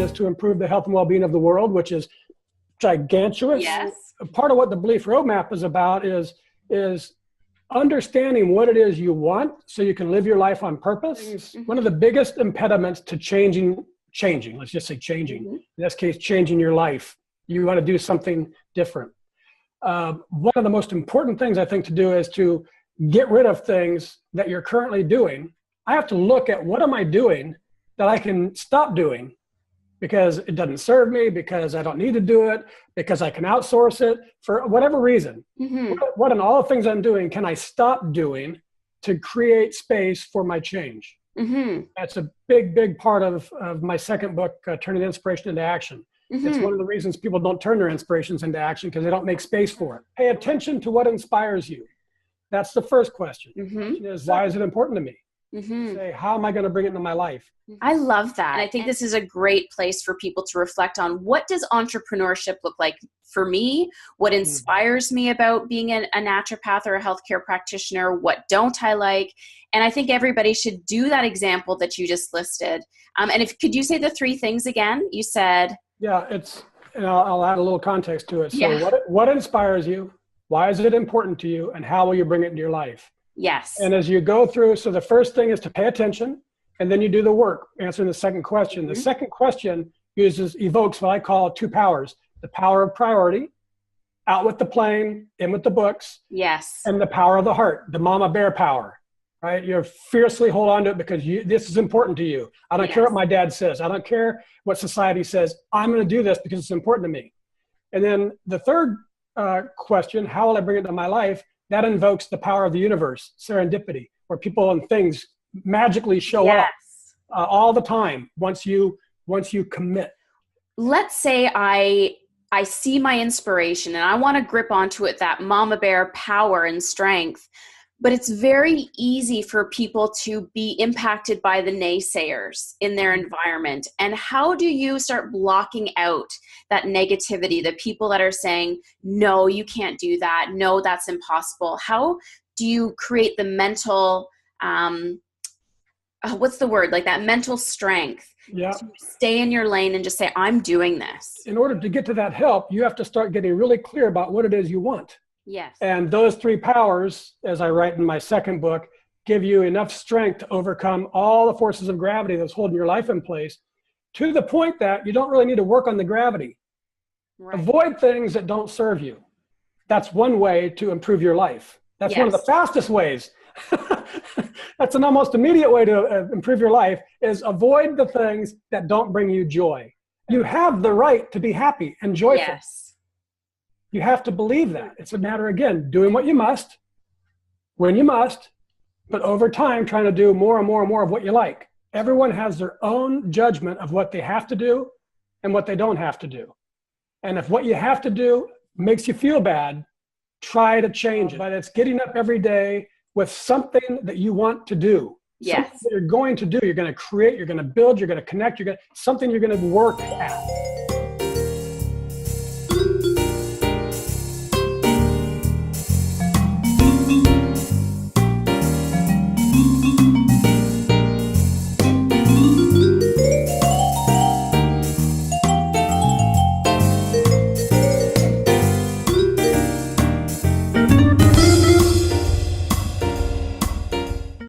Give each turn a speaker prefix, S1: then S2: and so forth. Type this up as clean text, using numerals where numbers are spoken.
S1: is to improve the health and well-being of the world, which is gigantuous.
S2: Yes.
S1: Part of what the belief roadmap is about is understanding what it is you want so you can live your life on purpose.
S2: Mm-hmm.
S1: One of the biggest impediments to changing, let's just say changing,
S2: Mm-hmm.
S1: in this case, changing your life. You want to do something different. One of the most important things I think to do is to get rid of things that you're currently doing. I have to look at what am I doing that I can stop doing because it doesn't serve me, because I don't need to do it, because I can outsource it for whatever reason.
S2: Mm-hmm.
S1: What in all the things I'm doing can I stop doing to create space for my change?
S2: Mm-hmm.
S1: That's a big, big part of my second book, Turning Inspiration into Action.
S2: Mm-hmm.
S1: It's one of the reasons people don't turn their inspirations into action because they don't make space for it. Pay attention to what inspires you. That's the first question.
S2: Mm-hmm.
S1: The question is, why is it important to me?
S2: Mm-hmm.
S1: Say, how am I going to bring it into my life?
S2: I love that. And I think this is a great place for people to reflect on, what does entrepreneurship look like for me? What inspires me about being a naturopath or a healthcare practitioner? What don't I like? And I think everybody should do that example that you just listed. And could you say the three things again? You said.
S1: Yeah, I'll add a little context to it. So
S2: Yeah.
S1: what inspires you? Why is it important to you? And how will you bring it into your life?
S2: Yes.
S1: And as you go through, so the first thing is to pay attention, and then you do the work, answering the second question.
S2: Mm-hmm.
S1: The second question evokes what I call two powers: the power of priority, out with the plane, in with the books.
S2: Yes.
S1: And the power of the heart, the mama bear power, right? You fiercely hold on to it because this is important to you. I don't care what my dad says. I don't care what society says. I'm going to do this because it's important to me. And then the third question, how will I bring it to my life? That invokes the power of the universe, serendipity, where people and things magically show up all the time once you commit.
S2: Let's say I see my inspiration and I want to grip onto it, that mama bear power and strength, but it's very easy for people to be impacted by the naysayers in their environment. And how do you start blocking out that negativity, the people that are saying, no, you can't do that. No, that's impossible. How do you create the mental, what's the word? Like that mental strength to stay in your lane and just say, I'm doing this.
S1: In order to get to that help, you have to start getting really clear about what it is you want.
S2: Yes.
S1: And those three powers, as I write in my second book, give you enough strength to overcome all the forces of gravity that's holding your life in place, to the point that you don't really need to work on the gravity. Right. Avoid things that don't serve you. That's one way to improve your life. That's one of the fastest ways. That's an almost immediate way to improve your life, is avoid the things that don't bring you joy. You have the right to be happy and joyful.
S2: Yes.
S1: You have to believe that. It's a matter, again, doing what you must, when you must, but over time trying to do more and more and more of what you like. Everyone has their own judgment of what they have to do and what they don't have to do. And if what you have to do makes you feel bad, try to change it. But it's getting up every day with something that you want to do.
S2: Yes.
S1: Something that you're going to do. You're going to create, you're going to build, you're going to connect, something you're going to work at.